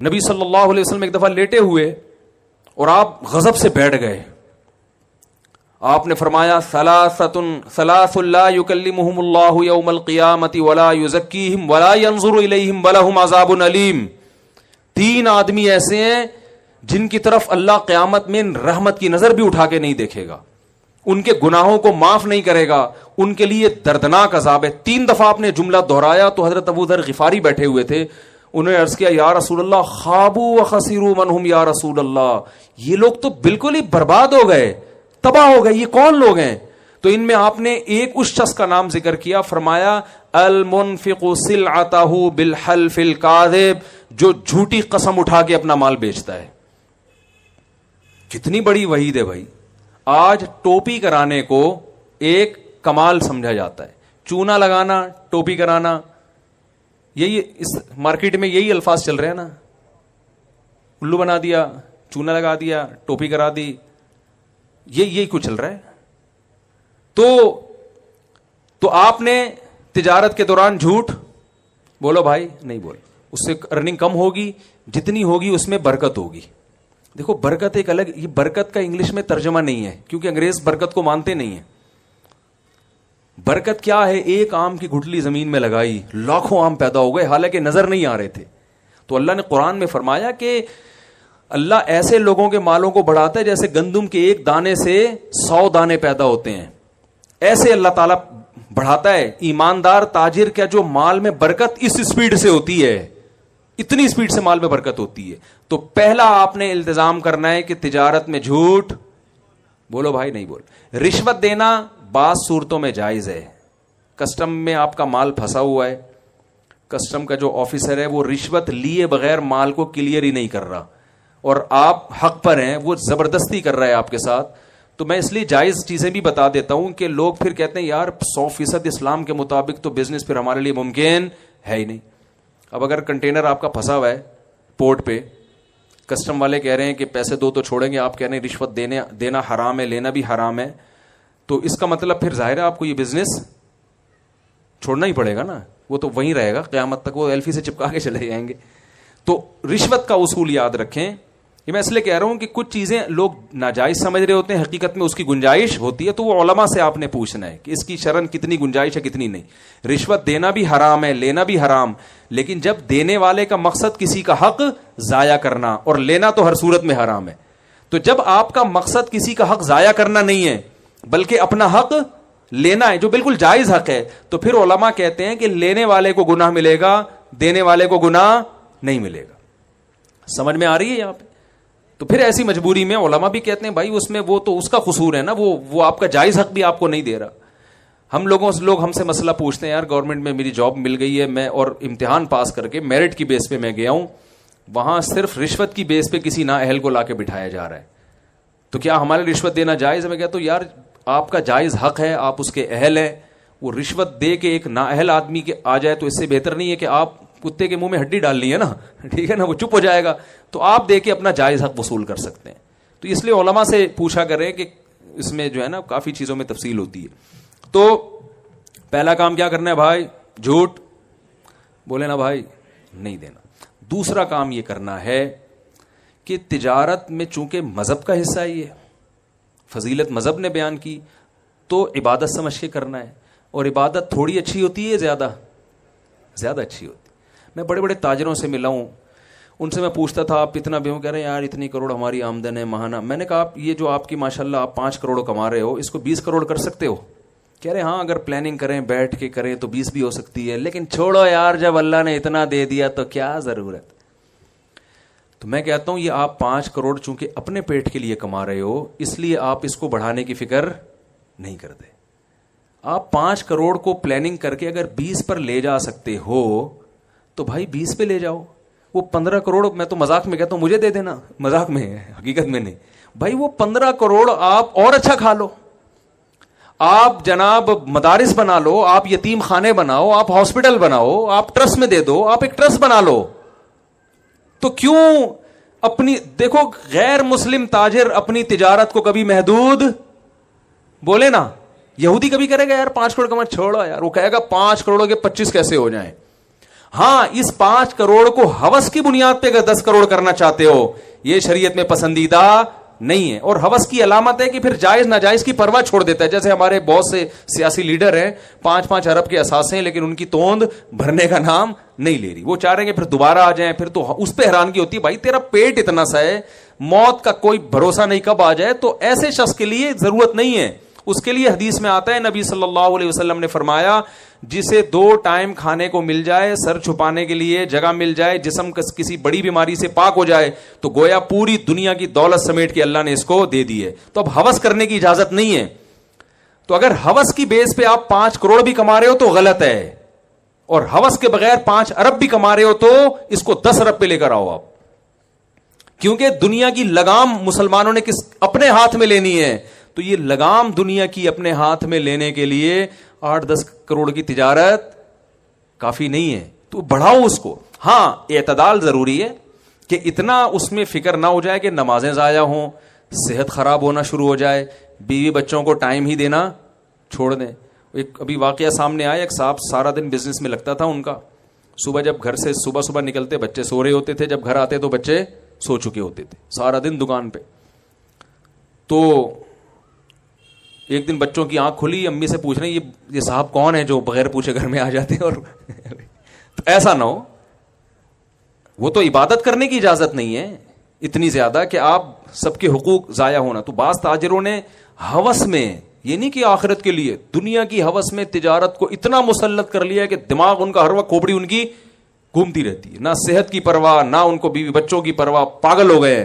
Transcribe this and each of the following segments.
نبی صلی اللہ علیہ وسلم ایک دفعہ لیٹے ہوئے اور آپ غضب سے بیٹھ گئے. آپ نے فرمایا ثلاث لا یکلمہم اللہ یوم القیامۃ ولا یزکیہم ولا ینظر الیہم ولہم عذاب علیم. 3 آدمی ایسے ہیں جن کی طرف اللہ قیامت میں رحمت کی نظر بھی اٹھا کے نہیں دیکھے گا, ان کے گناہوں کو معاف نہیں کرے گا, ان کے لیے دردناک عذاب ہے. 3 دفعہ آپ نے جملہ دہرایا تو حضرت ابو ذر غفاری بیٹھے ہوئے تھے, انہوں نے عرض کیا یا رسول اللہ خابوا وخسروا من هم یا رسول اللہ, یہ لوگ تو بالکل ہی برباد ہو گئے, تباہ ہو گئے, یہ کون لوگ ہیں؟ تو ان میں آپ نے ایک اس شخص کا نام ذکر کیا, فرمایا المنفق سلعتہ بالحلف الکاذب, جو جھوٹی قسم اٹھا کے اپنا مال بیچتا ہے. کتنی بڑی وعید ہے بھائی. آج ٹوپی کرانے کو ایک کمال سمجھا جاتا ہے, چونا لگانا, ٹوپی کرانا, یہی اس مارکیٹ میں یہی الفاظ چل رہے ہیں نا, الو بنا دیا, چونا لگا دیا, ٹوپی کرا دی, یہی کچھ چل رہا ہے. تو آپ نے تجارت کے دوران جھوٹ بولو بھائی, نہیں بول, اس سے ارننگ کم ہوگی, جتنی ہوگی اس میں برکت ہوگی. دیکھو برکت ایک الگ, یہ برکت کا انگلش میں ترجمہ نہیں ہے کیونکہ انگریز برکت کو مانتے نہیں ہیں. برکت کیا ہے؟ ایک آم کی گٹھلی زمین میں لگائی, لاکھوں آم پیدا ہو گئے حالانکہ نظر نہیں آ رہے تھے. تو اللہ نے قرآن میں فرمایا کہ اللہ ایسے لوگوں کے مالوں کو بڑھاتا ہے جیسے گندم کے ایک دانے سے 100 دانے پیدا ہوتے ہیں, ایسے اللہ تعالیٰ بڑھاتا ہے. ایماندار تاجر کا جو مال میں برکت اس سپیڈ سے ہوتی ہے, اتنی سپیڈ سے مال میں برکت ہوتی ہے. تو پہلا آپ نے التزام کرنا ہے کہ تجارت میں جھوٹ بولو بھائی, نہیں بول. رشوت دینا بعض صورتوں میں جائز ہے. کسٹم میں آپ کا مال پھنسا ہوا ہے, کسٹم کا جو آفیسر ہے وہ رشوت لیے بغیر مال کو کلیئر ہی نہیں کر رہا اور آپ حق پر ہیں, وہ زبردستی کر رہا ہے آپ کے ساتھ. تو میں اس لیے جائز چیزیں بھی بتا دیتا ہوں کہ لوگ پھر کہتے ہیں یار 100% اسلام کے مطابق تو بزنس پھر ہمارے لیے ممکن ہے ہی نہیں. اب اگر کنٹینر آپ کا پھنسا ہوا ہے پورٹ پہ, کسٹم والے کہہ رہے ہیں کہ پیسے دو تو چھوڑیں گے, آپ کہہ رہے ہیں رشوت دینا حرام ہے, لینا بھی حرام ہے, تو اس کا مطلب پھر ظاہر ہے آپ کو یہ بزنس چھوڑنا ہی پڑے گا نا, وہ تو وہیں رہے گا قیامت تک, وہ ایلفی سے چپکا کے چلے جائیں گے. تو رشوت کا اصول یاد رکھیں. یہ میں اس لیے کہہ رہا ہوں کہ کچھ چیزیں لوگ ناجائز سمجھ رہے ہوتے ہیں, حقیقت میں اس کی گنجائش ہوتی ہے, تو وہ علماء سے آپ نے پوچھنا ہے کہ اس کی شرعن کتنی گنجائش ہے کتنی نہیں. رشوت دینا بھی حرام ہے, لینا بھی حرام, لیکن جب دینے والے کا مقصد کسی کا حق ضائع کرنا, اور لینا تو ہر صورت میں حرام ہے, تو جب آپ کا مقصد کسی کا حق ضائع کرنا نہیں ہے بلکہ اپنا حق لینا ہے جو بالکل جائز حق ہے, تو پھر علماء کہتے ہیں کہ لینے والے کو گناہ ملے گا, دینے والے کو گناہ نہیں ملے گا. سمجھ میں آ رہی ہے یہاں پہ؟ تو پھر ایسی مجبوری میں علماء بھی کہتے ہیں بھائی اس میں وہ تو اس کا قصور ہے نا, وہ آپ کا جائز حق بھی آپ کو نہیں دے رہا. لوگ ہم سے مسئلہ پوچھتے ہیں, یار گورنمنٹ میں میری جاب مل گئی ہے, میں اور امتحان پاس کر کے میرٹ کی بیس پہ میں گیا ہوں, وہاں صرف رشوت کی بیس پہ کسی نااہل کو لا کے بٹھایا جا رہا ہے, تو کیا ہمارے رشوت دینا جائز ہے؟ میں کہتا ہوں یار آپ کا جائز حق ہے, آپ اس کے اہل ہیں, وہ رشوت دے کے ایک نااہل آدمی کے آ جائے تو اس سے بہتر نہیں ہے کہ آپ کتے کے منہ میں ہڈی ڈال لی ہے نا, ٹھیک ہے نا, وہ چپ ہو جائے گا, تو آپ دے کے اپنا جائز حق وصول کر سکتے ہیں. تو اس لیے علماء سے پوچھا کریں کہ اس میں جو ہے نا کافی چیزوں میں تفصیل ہوتی ہے. تو پہلا کام کیا کرنا ہے بھائی؟ جھوٹ بولے نا بھائی, نہیں دینا. دوسرا کام یہ کرنا ہے کہ تجارت میں چونکہ مذہب کا حصہ ہی ہے, فضیلت مذہب نے بیان کی, تو عبادت سمجھ کے کرنا ہے. اور عبادت تھوڑی اچھی ہوتی ہے, زیادہ اچھی ہوتی. میں بڑے بڑے تاجروں سے ملا ہوں, ان سے میں پوچھتا تھا آپ اتنا بھی ہوں, کہہ رہے ہیں یار اتنی کروڑ ہماری آمدن ہے ماہانہ. میں نے کہا آپ یہ جو آپ کی ماشاءاللہ آپ 5 کروڑ کما رہے ہو, اس کو 20 کروڑ کر سکتے ہو؟ کہہ رہے ہاں اگر پلاننگ کریں بیٹھ کے کریں تو 20 بھی ہو سکتی ہے, لیکن چھوڑو یار جب اللہ نے اتنا دے دیا تو کیا ضرورت. تو میں کہتا ہوں یہ آپ 5 کروڑ چونکہ اپنے پیٹ کے لیے کما رہے ہو, اس لیے آپ اس کو بڑھانے کی فکر نہیں کرتے. آپ 5 کروڑ کو پلاننگ کر کے اگر 20 پر لے جا سکتے ہو تو بھائی 20 پہ لے جاؤ. وہ 15 کروڑ میں تو مذاق میں کہتا ہوں مجھے دے دینا, مذاق میں ہے, حقیقت میں نہیں بھائی. وہ 15 کروڑ آپ اور اچھا کھا لو, آپ جناب مدارس بنا لو, آپ یتیم خانے بناؤ, آپ ہاسپٹل بناؤ, آپ ٹرسٹ میں دے دو, آپ ایک ٹرسٹ بنا لو. تو کیوں اپنی دیکھو غیر مسلم تاجر اپنی تجارت کو کبھی محدود بولے نا, یہودی کبھی کرے گا یار 5 کروڑ کما, چھوڑو یار, وہ کہے گا 5 کروڑ کے 25 کیسے ہو جائیں. ہاں اس 5 کروڑ کو ہوس کی بنیاد پہ اگر 10 کروڑ کرنا چاہتے ہو یہ شریعت میں پسندیدہ نہیں ہے. اور ہوس کی علامت ہے کہ پھر جائز ناجائز کی پرواہ چھوڑ دیتا ہے. جیسے ہمارے بہت سے سیاسی لیڈر ہیں 5-5 ارب کے اثاثے ہیں لیکن ان کی توند بھرنے کا نام نہیں لے رہی. وہ چاہ رہے ہیں کہ پھر دوبارہ آ جائیں. پھر تو اس پہ حیرانگی ہوتی ہے بھائی تیرا پیٹ اتنا سا ہے موت کا کوئی بھروسہ نہیں کب آ جائے. تو ایسے شخص کے لیے ضرورت نہیں ہے. اس کے لیے حدیث میں آتا ہے نبی صلی اللہ علیہ وسلم نے فرمایا جسے 2 ٹائم کھانے کو مل جائے, سر چھپانے کے لیے جگہ مل جائے, جسم کسی بڑی بیماری سے پاک ہو جائے تو گویا پوری دنیا کی دولت سمیٹ کے اللہ نے اس کو دے دی ہے. تو اب ہوس کرنے کی اجازت نہیں ہے. تو اگر ہوس کی بیس پہ آپ 5 کروڑ بھی کما رہے ہو تو غلط ہے, اور ہوس کے بغیر 5 ارب بھی کما رہے ہو تو اس کو 10 ارب پہ لے کر آؤ آپ. کیونکہ دنیا کی لگام مسلمانوں نے اپنے ہاتھ میں لینی ہے. تو یہ لگام دنیا کی اپنے ہاتھ میں لینے کے لیے 8-10 کروڑ کی تجارت کافی نہیں ہے. تو بڑھاؤ اس کو. ہاں اعتدال ضروری ہے کہ اتنا اس میں فکر نہ ہو جائے کہ نمازیں ضائع ہوں, صحت خراب ہونا شروع ہو جائے, بیوی بچوں کو ٹائم ہی دینا چھوڑ دیں. ایک ابھی واقعہ سامنے آیا, ایک صاحب سارا دن بزنس میں لگتا تھا ان کا. صبح جب گھر سے صبح نکلتے بچے سو رہے ہوتے تھے, جب گھر آتے تو بچے سو چکے ہوتے تھے, سارا دن دکان پہ. تو ایک دن بچوں کی آنکھ کھلی, امی سے پوچھ رہے ہیں یہ صاحب کون ہے جو بغیر پوچھے گھر میں آ جاتے ہیں. اور تو ایسا نہ ہو, وہ تو عبادت کرنے کی اجازت نہیں ہے اتنی زیادہ کہ آپ سب کے حقوق ضائع ہونا. تو بعض تاجروں نے ہوس میں, یہ نہیں کہ آخرت کے لیے, دنیا کی ہوس میں تجارت کو اتنا مسلط کر لیا کہ دماغ ان کا ہر وقت کھوپڑی ان کی گھومتی رہتی ہے, نہ صحت کی پرواہ نہ ان کو بیوی بچوں کی پرواہ, پاگل ہو گئے.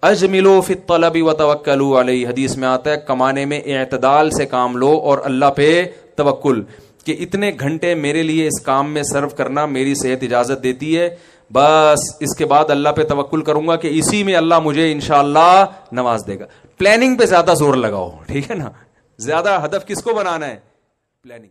اجملوا فی الطلب وتوکلوا علیہ, حدیث میں آتا ہے کمانے میں اعتدال سے کام لو اور اللہ پہ توکل, کہ اتنے گھنٹے میرے لیے اس کام میں صرف کرنا میری صحت اجازت دیتی ہے, بس اس کے بعد اللہ پہ توکل کروں گا کہ اسی میں اللہ مجھے انشاءاللہ نواز دے گا. پلاننگ پہ زیادہ زور لگاؤ, ٹھیک ہے نا. زیادہ ہدف کس کو بنانا ہے؟ پلاننگ.